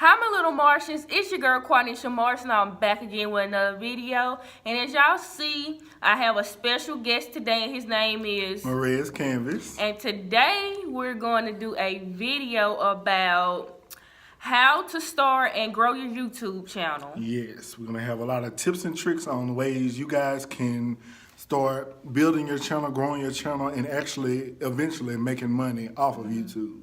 Hi my little Martians, it's your girl QuaneshiaMars and I'm back again with another video. And as y'all see, I have a special guest today and his name is Maria's Canvas. And today we're going to do a video about how to start and grow your YouTube channel. Yes, we're going to have a lot of tips and tricks on ways you guys can start building your channel, growing your channel, and actually eventually making money off of YouTube.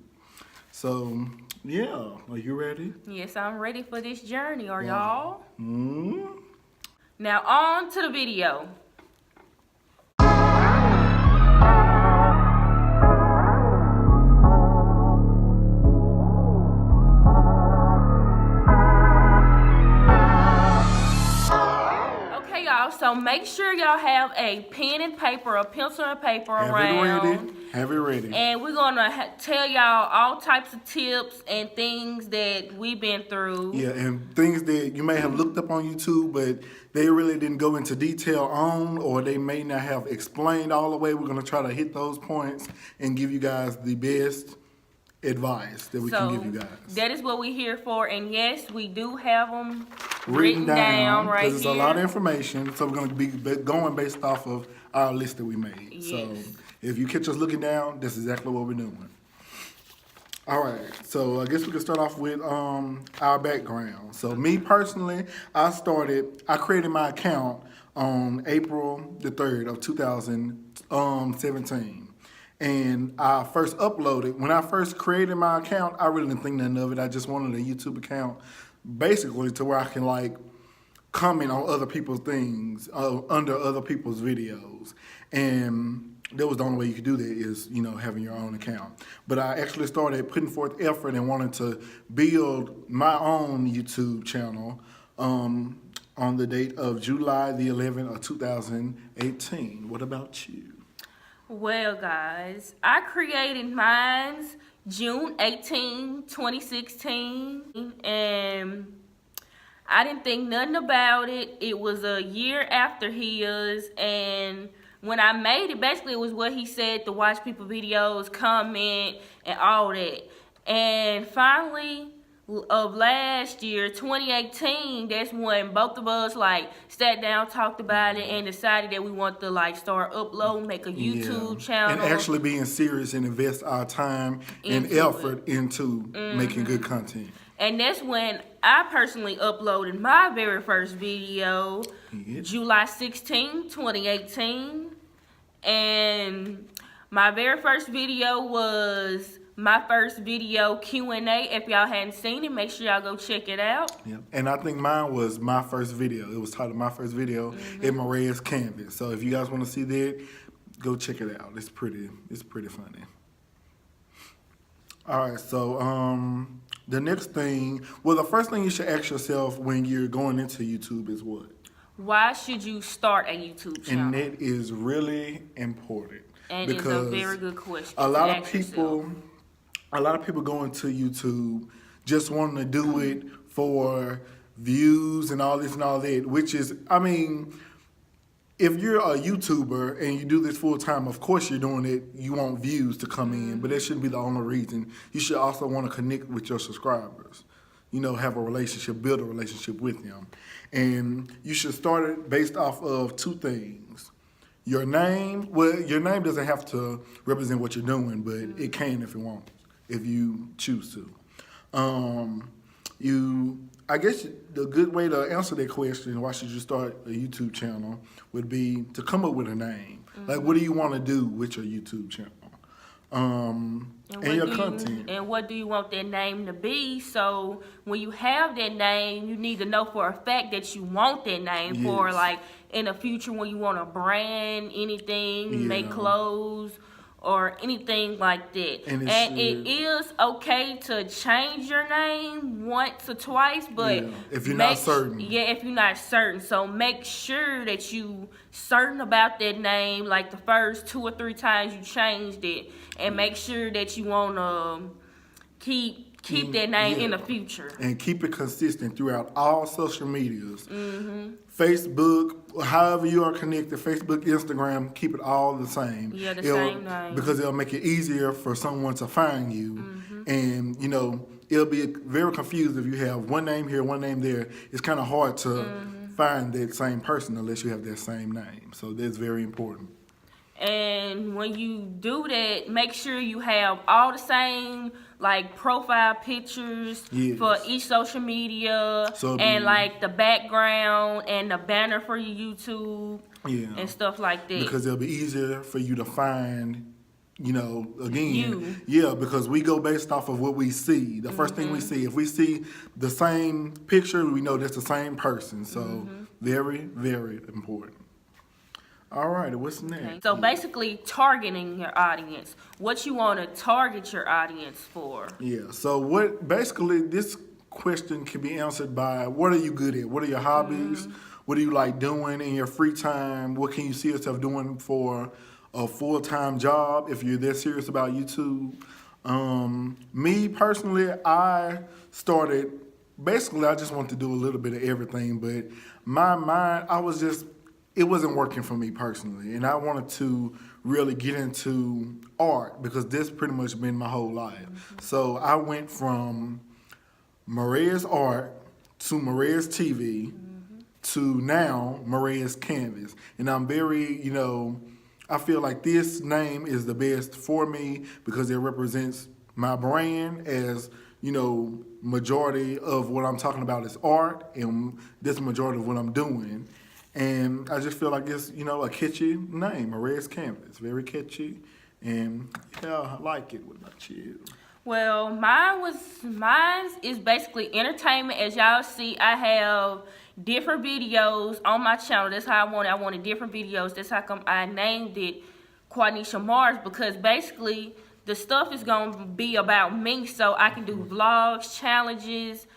So, yeah, are you ready? Yes, I'm ready for this journey. Are y'all? Mm-hmm. Now on to the video. Okay, y'all, so make sure y'all have a pen and paper, a pencil and paper around. Have it ready. And we're going to tell y'all all types of tips and things that we've been through. Yeah, and things that you may have looked up on YouTube, but they really didn't go into detail on, or they may not have explained all the way. We're going to try to hit those points and give you guys the best advice that we can give you guys. That is what we're here for. And yes, we do have them written down right here. Because it's a lot of information, so we're going to be going based off of our list that we made. Yes. So if you catch us looking down, that's exactly what we're doing. All right, so I guess we can start off with our background. So me personally, I created my account on April the 3rd of 2017. And I first uploaded, when I first created my account, I really didn't think nothing of it. I just wanted a YouTube account basically to where I can like comment on other people's things, under other people's videos. And that was the only way you could do that is, you know, having your own account. But I actually started putting forth effort and wanted to build my own YouTube channel on the date of July the 11th of 2018. What about you? Well, guys, I created mine June 18, 2016, and I didn't think nothing about it. It was a year after his, and when I made it, basically it was what he said, to watch people videos, comment, and all that. And finally, of last year, 2018, that's when both of us like sat down, talked about it, and decided that we want to like start uploading, make a YouTube channel, and actually being serious and invest our time and effort into making good content. And that's when I personally uploaded my very first video, July 16, 2018. And my very first video was my first video Q&A. If y'all hadn't seen it, make sure y'all go check it out. Yeah. And I think mine was my first video. It was titled My First Video in Maria's Canvas. So if you guys want to see that, go check it out. It's pretty funny. All right, so the next thing, well, the first thing you should ask yourself when you're going into YouTube is what? Why should you start a YouTube channel? And that is really important. And it's a very good question. A lot of people go into YouTube just wanting to do it for views and all this and all that, which is, I mean, if you're a YouTuber and you do this full time, of course you're doing it, you want views to come in, but that shouldn't be the only reason. You should also want to connect with your subscribers. You know, have a relationship, build a relationship with them. And you should start it based off of two things. Your name, well, your name doesn't have to represent what you're doing, but it can if it wants, if you choose to. I guess the good way to answer that question, why should you start a YouTube channel, would be to come up with a name. Like, what do you want to do with your YouTube channel? And your content. And what do you want that name to be? So when you have that name, you need to know for a fact that you want that name for, like, in the future when you want to brand anything, make clothes, or anything like that. And it is okay to change your name once or twice, but if you're not certain. If you're not certain. So make sure that you certain about that name, like the first 2 or 3 times you changed it, and make sure that you want to keep that name in the future. And keep it consistent throughout all social medias. Facebook, however you are connected, Facebook, Instagram, keep it all the same. Yeah, same name. Because it'll make it easier for someone to find you. And, you know, it'll be very confused if you have one name here, one name there. It's kind of hard to find that same person unless you have that same name. So that's very important. And when you do that, make sure you have all the same like profile pictures Yes. for each social media, So and like the background and the banner for your YouTube and stuff like that. Because it'll be easier for you to find, again. You. Yeah, because we go based off of what we see. The first thing we see. If we see the same picture, we know that's the same person. So very, very important. All right, what's next? Okay. So basically targeting your audience. What you want to target your audience for. Yeah, so basically this question can be answered by what are you good at? What are your hobbies? What do you like doing in your free time? What can you see yourself doing for a full-time job if you're that serious about YouTube? Me personally, I just wanted to do a little bit of everything, but my mind, it wasn't working for me personally, and I wanted to really get into art because this pretty much been my whole life. So I went from Maria's Art to Maria's TV to now Maria's Canvas, and I'm very, I feel like this name is the best for me because it represents my brand as, majority of what I'm talking about is art, and this majority of what I'm doing. And I just feel like it's, a catchy name, Maria's Canvas. Very catchy. And, I like it. What about you? Well, mine is basically entertainment. As y'all see, I have different videos on my channel. That's how I want it. I wanted different videos. That's how come I named it QuaneshiaMars, because basically the stuff is going to be about me, so I can do vlogs, challenges,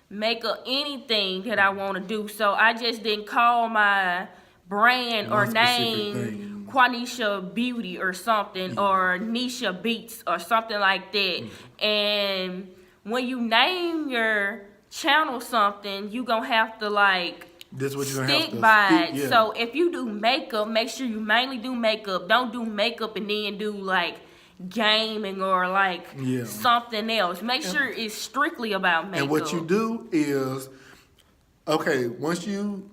makeup, anything that I want to do. So I just didn't call my brand or name Quaneshia Beauty or something, or Nisha Beats or something like that. And when you name your channel something, you gonna have to stick by it. So if you do makeup, make sure you mainly do makeup. Don't do makeup and then do gaming or something else. Make sure it's strictly about makeup. And what you do is, okay, once you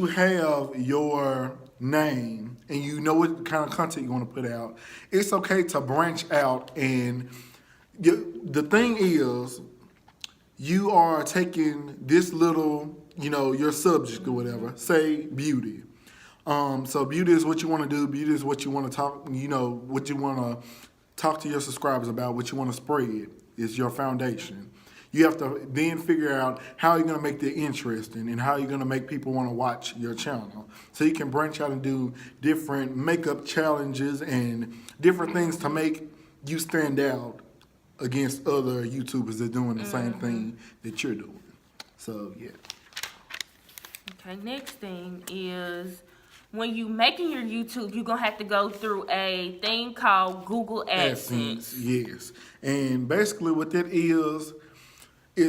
have your name and you know what kind of content you want to put out, it's okay to branch out. And the thing is, you are taking this little, your subject or whatever, say beauty. So beauty is what you want to do. Beauty is what you want to talk, what you want to talk to your subscribers about, what you want to spread is your foundation. You have to then figure out how you're going to make that interesting and how you're going to make people want to watch your channel. So you can branch out and do different makeup challenges and different things to make you stand out against other YouTubers that are doing the same thing that you're doing. So, yeah. Okay, next thing is, when you making your YouTube, you're going to have to go through a thing called Google AdSense. Yes. And basically what that is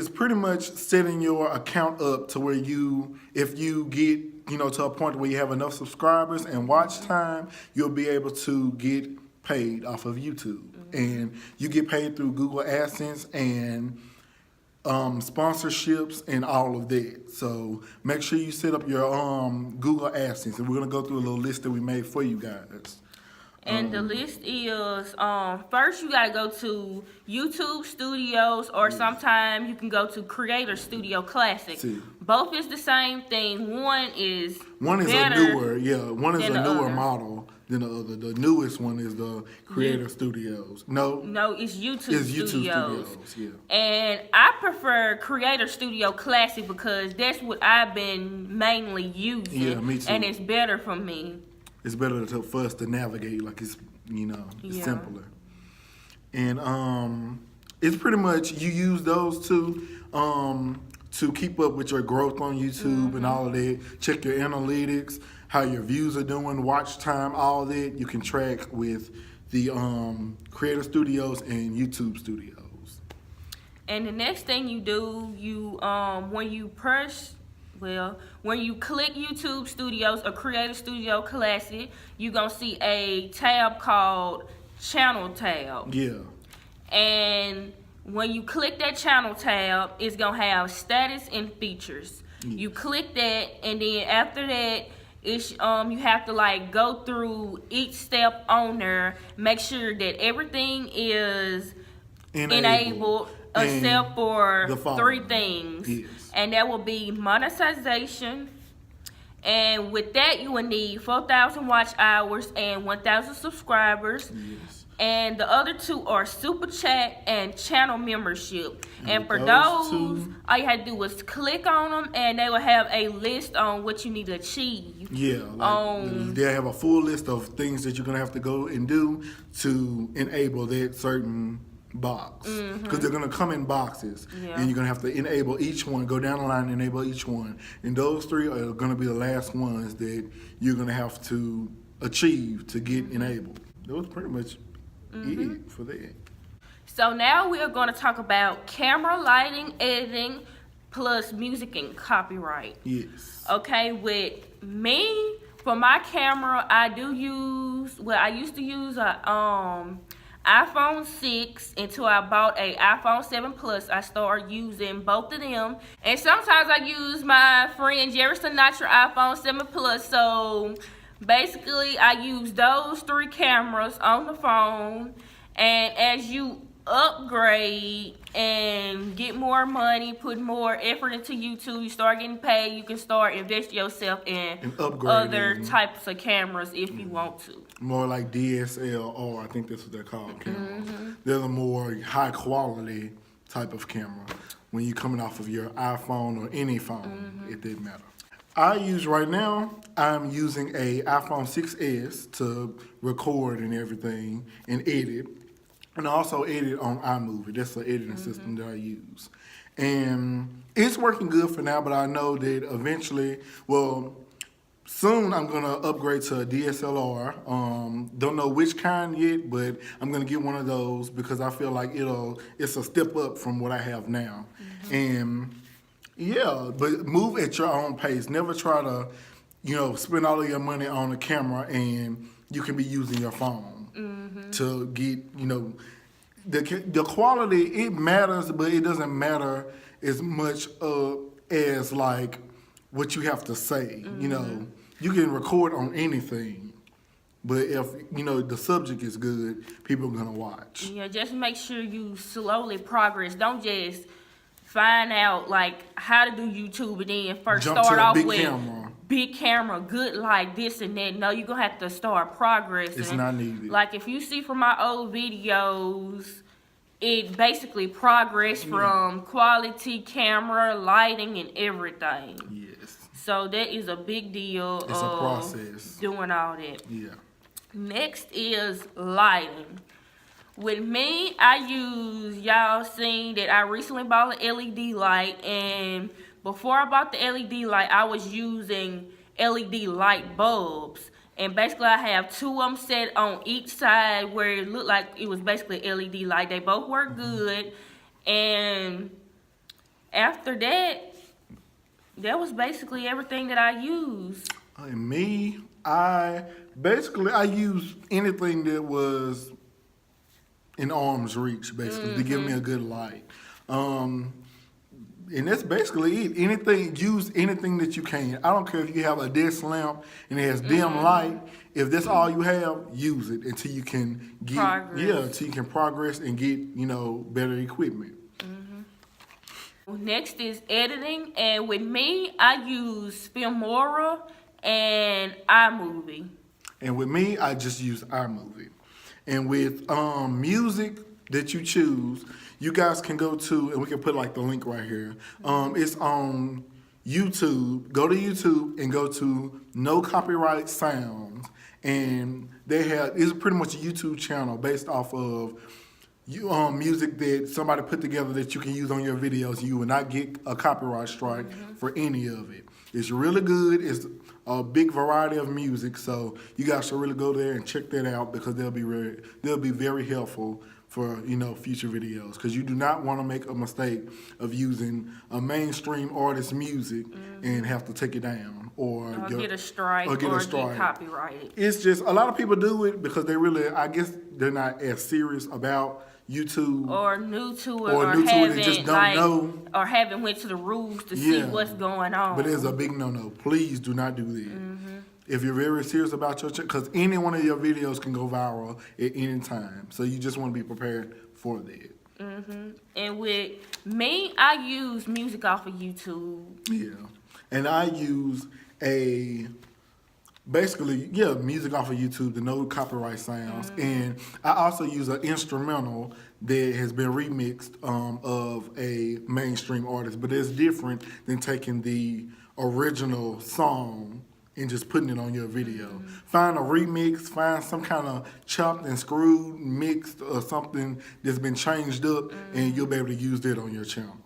pretty much setting your account up to where if you get, to a point where you have enough subscribers and watch time, you'll be able to get paid off of YouTube. And you get paid through Google AdSense and sponsorships and all of that. So make sure you set up your Google AdSense, and we're gonna go through a little list that we made for you guys. And the list is, first you gotta go to YouTube Studios, or sometime you can go to Creator Studio Classic. Both is the same thing. One is a newer model than the other. The newest one is the Creator Studios. No, it's YouTube Studios. Yeah. And I prefer Creator Studio Classic because that's what I've been mainly using. Yeah, me too. And it's better for me. It's better for us to navigate, it's simpler. And it's pretty much, you use those two to keep up with your growth on YouTube and all of that. Check your analytics, how your views are doing, watch time, all of that. You can track with the Creator Studios and YouTube Studios. And the next thing you do, when you click YouTube Studios or Creator Studio Classic, you're going to see a tab called Channel tab. Yeah. And when you click that channel tab, it's gonna have status and features. You click that, and then after that, it's you have to like go through each step on there, make sure that everything is enabled except for 3 things. Yes. And that will be monetization. And with that, you will need 4,000 watch hours and 1,000 subscribers. Yes. And the other 2 are super chat and channel membership. And for those those, two, all you have to do is click on them, and they will have a list on what you need to achieve. Yeah, like they have a full list of things that you're gonna have to go and do to enable that certain box, because they're gonna come in boxes, and you're gonna have to enable each one, go down the line and enable each one, and those 3 are gonna be the last ones that you're gonna have to achieve to get enabled. That was pretty much it for that. So now we are going to talk about camera, lighting, editing, plus music and copyright. Yes. Okay, with me, for my camera, I used to use a iPhone 6 until I bought a iPhone 7 Plus. I started using both of them. And sometimes I use my friend Jerry Sinatra iPhone 7 Plus. So basically, I use those 3 cameras on the phone. And as you upgrade and get more money, put more effort into YouTube, you start getting paid, you can start investing yourself in other types of cameras if you want to. More like DSLR, I think that's what they're called, cameras. They're the more high quality type of camera when you're coming off of your iPhone or any phone, it didn't matter. I'm using a iPhone 6S to record and everything and edit. And I also edit on iMovie. That's the editing system that I use. And it's working good for now, but I know that eventually, soon I'm going to upgrade to a DSLR. Don't know which kind yet, but I'm going to get one of those because I feel like it's a step up from what I have now. And yeah, but move at your own pace. Never try to, spend all of your money on a camera and you can be using your phone to get, the quality, it matters, but it doesn't matter as much as like what you have to say. You can record on anything, but if the subject is good, people are gonna watch. Yeah, just make sure you slowly progress. Don't just find out like how to do YouTube and then first start off with big camera, good light, this and that. No, you're gonna have to start progressing. It's not needed. Like if you see from my old videos, it basically progressed from quality camera, lighting, and everything. Yes. So that is a big deal. It's a process. Doing all that. Yeah. Next is lighting. With me, y'all seen that I recently bought an LED light, and before I bought the LED light, I was using LED light bulbs. And basically, I have 2 of them set on each side where it looked like it was basically LED light. They both work good. And after that, that was basically everything that I used. And me, I use anything that was in arm's reach, basically, to give me a good light. And that's basically it. Use anything that you can. I don't care if you have a desk lamp and it has dim light. If that's all you have, use it until you can progress and get better equipment. Next is editing, and with me, I use Filmora and iMovie. And with me, I just use iMovie. And with music that you choose, you guys can go to, and we can put like the link right here. It's on YouTube. Go to YouTube and go to No Copyright Sounds, and it's pretty much a YouTube channel based off of music that somebody put together that you can use on your videos. You will not get a copyright strike for any of it. It's really good. It's a big variety of music, so you guys should really go there and check that out because they'll be very helpful for future videos, because you do not want to make a mistake of using a mainstream artist's music and have to take it down or get a strike or get copyrighted. It's just a lot of people do it because I guess they're not as serious about YouTube or new to it, or new to it and just don't know, or haven't went to the rules to see what's going on. But it's a big no-no. Please do not do that. If you're very serious about your channel, because any one of your videos can go viral at any time, so you just want to be prepared for that. And with me, I use music off of YouTube. Yeah, and I use music off of YouTube, the no copyright sounds, and I also use an instrumental that has been remixed of a mainstream artist, but it's different than taking the original song and just putting it on your video. Find a remix, find some kind of chopped and screwed, mixed, or something that's been changed up, and you'll be able to use that on your channel.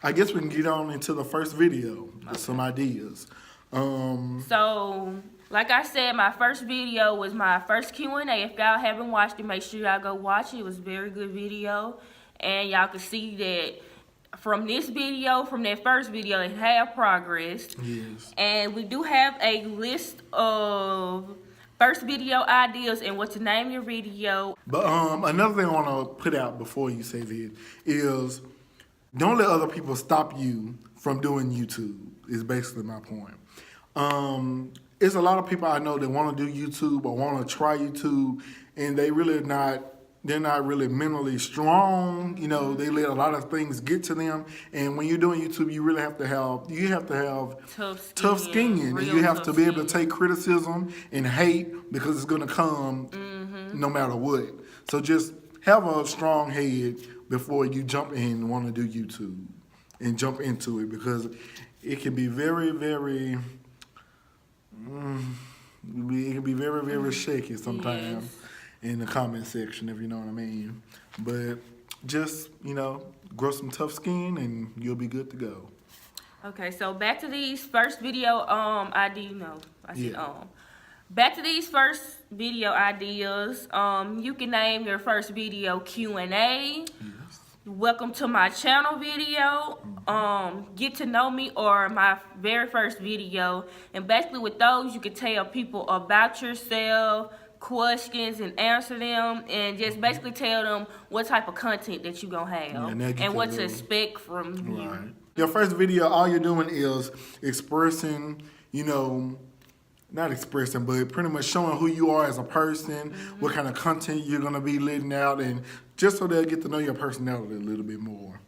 I guess we can get on into the first video with some ideas. So, like I said, my first video was my first Q&A. If y'all haven't watched it, make sure y'all go watch it. It was a very good video. And y'all can see that from this video, from that first video, it had progressed. Yes. And we do have a list of first video ideas and what to name your video. But another thing I want to put out before you say that is don't let other people stop you from doing YouTube, is basically my point. It's a lot of people I know that want to do YouTube or want to try YouTube, and they're not really mentally strong. You know, they let a lot of things get to them. And when you're doing YouTube, you really have to have tough skin, and you have to be able to take criticism and hate, because it's going to come no matter what. So just have a strong head before you jump in and want to do YouTube and jump into it, because it can be very, very shaky sometimes in the comment section, if you know what I mean. But just, grow some tough skin and you'll be good to go. Okay, so back to these first video Back to these first video ideas. You can name your first video Q&A. Yes. Welcome to my channel video. Get to know me, or my very first video. And basically with those, you can tell people about yourself, questions, and answer them, and just basically tell them what type of content that you're gonna have and what to expect from you. Right. Your first video, all you're doing is expressing, not expressing, but pretty much showing who you are as a person, what kind of content you're going to be letting out, and just so they'll get to know your personality a little bit more.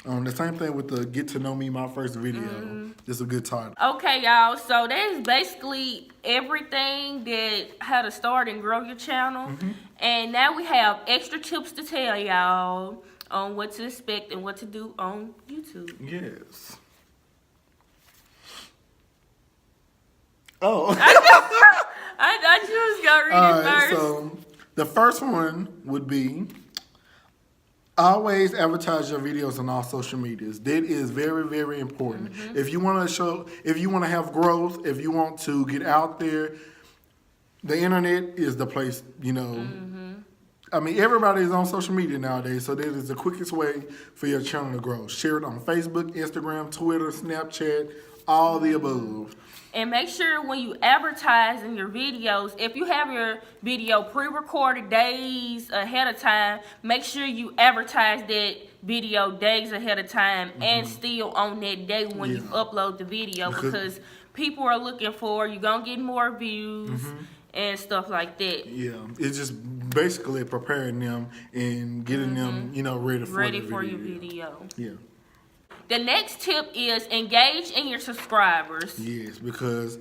The same thing with the Get to Know Me, my first video. It's a good title. Okay, y'all. So that is basically everything that how to start and grow your channel. And now we have extra tips to tell y'all on what to expect and what to do on YouTube. Yes. Oh. I thought you was going to read it first. So the first one would be always advertise your videos on all social medias. That is very, very important. If you want to have growth, if you want to get out there, the internet is the place, I mean, everybody is on social media nowadays, so that is the quickest way for your channel to grow. Share it on Facebook, Instagram, Twitter, Snapchat, all the above. And make sure when you advertise in your videos, if you have your video pre-recorded days ahead of time, make sure you advertise that video days ahead of time and still on that day when you upload the video, because people are looking for, you're going to get more views and stuff like that. Yeah, it's just basically preparing them and getting them, ready for your video. Yeah. The next tip is engage in your subscribers. Yes, because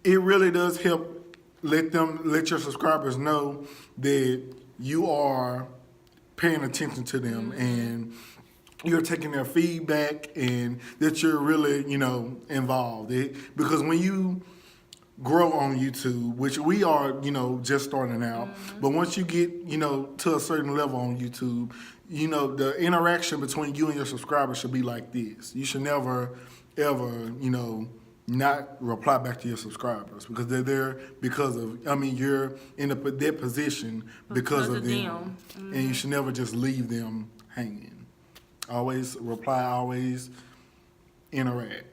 it really does help let your subscribers know that you are paying attention to them and you're taking their feedback and that you're really, involved. Because when you grow on YouTube, which we are, just starting out, but once you get, to a certain level on YouTube, the interaction between you and your subscribers should be like this. You should never, ever, not reply back to your subscribers, because they're there because of, you're in that position because of them. And you should never just leave them hanging. Always reply, always interact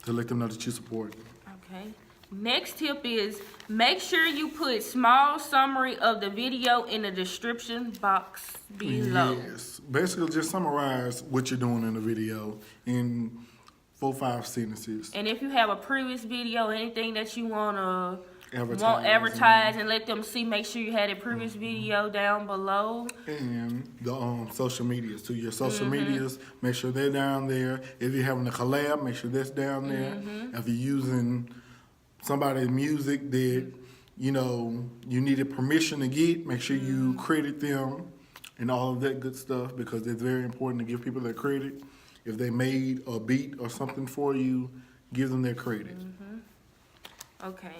to let them know that you support them. Okay. Next tip is make sure you put small summary of the video in the description box below. Yes. Basically, just summarize what you're doing in the video in 4-5 sentences. And if you have a previous video, anything that you want to Advertise and let them see, make sure you had a previous video down below. And the social medias too. Your social medias, make sure they're down there. If you're having a collab, make sure that's down there. If you're using somebody's music that you needed permission to get, make sure you credit them and all of that good stuff, because it's very important to give people their credit. If they made a beat or something for you, give them their credit. Okay.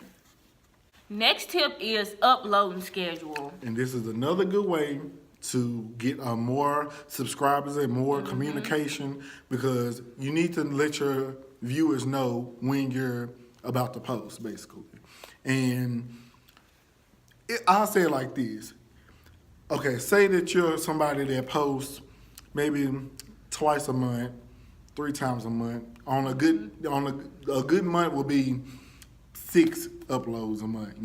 Next tip is uploading schedule. And this is another good way to get more subscribers and more communication, because you need to let your viewers know when you're about to post, basically. And I'll say it like this. Okay, say that you're somebody that posts maybe twice a month, 3 times a month. On a good month will be 6 uploads a month,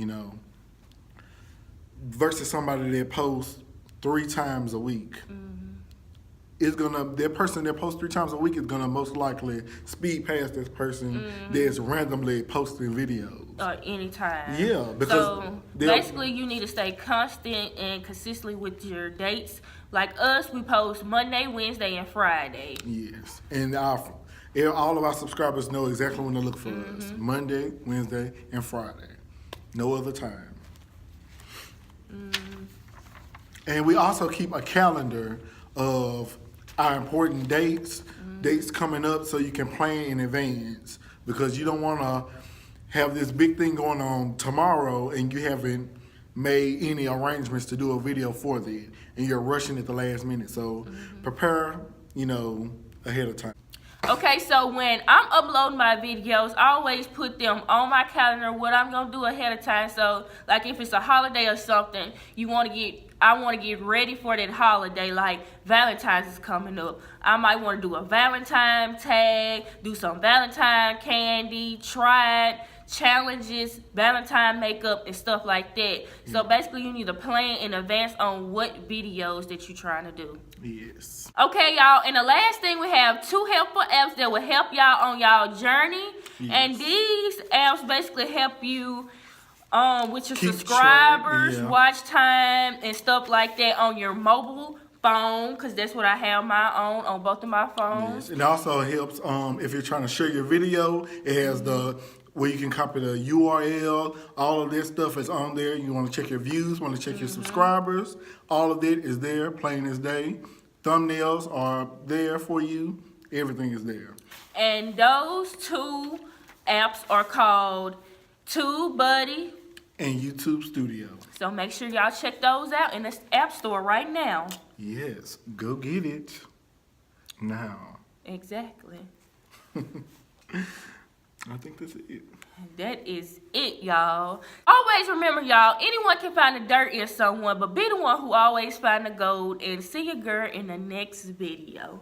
versus somebody that posts 3 times a week. That person that posts 3 times a week is gonna most likely speed past this person that's randomly posting videos. Anytime. Yeah, because basically you need to stay constant and consistently with your dates. Like us, we post Monday, Wednesday, and Friday. Yes, and all of our subscribers know exactly when to look for us. Monday, Wednesday, and Friday. No other time. And we also keep a calendar of our important dates coming up, so you can plan in advance, because you don't want to have this big thing going on tomorrow and you haven't made any arrangements to do a video for that, and you're rushing at the last minute. So prepare, ahead of time. Okay, so when I'm uploading my videos, I always put them on my calendar, what I'm going to do ahead of time. So, like if it's a holiday or something, I want to get ready for that holiday. Like Valentine's is coming up. I might want to do a Valentine tag, do some Valentine candy, try it, challenges, Valentine makeup, and stuff like that. So basically you need to plan in advance on what videos that you're trying to do. Yes. Okay, y'all, and the last thing, we have 2 helpful apps that will help y'all on y'all journey. Yes. And these apps basically help you with your Keep subscribers, track, watch time, and stuff like that on your mobile phone, because that's what I have my on both of my phones. Yes. It also helps if you're trying to share your video. It has where you can copy the URL. All of this stuff is on there. You want to check your views, want to check your subscribers. All of it is there, plain as day. Thumbnails are there for you. Everything is there. And those 2 apps are called TubeBuddy And YouTube Studio. So make sure y'all check those out in the App Store right now. Yes, go get it now. Exactly. I think that's it. That is it, y'all. Always remember, y'all, anyone can find the dirt in someone, but be the one who always find the gold. And see your girl in the next video.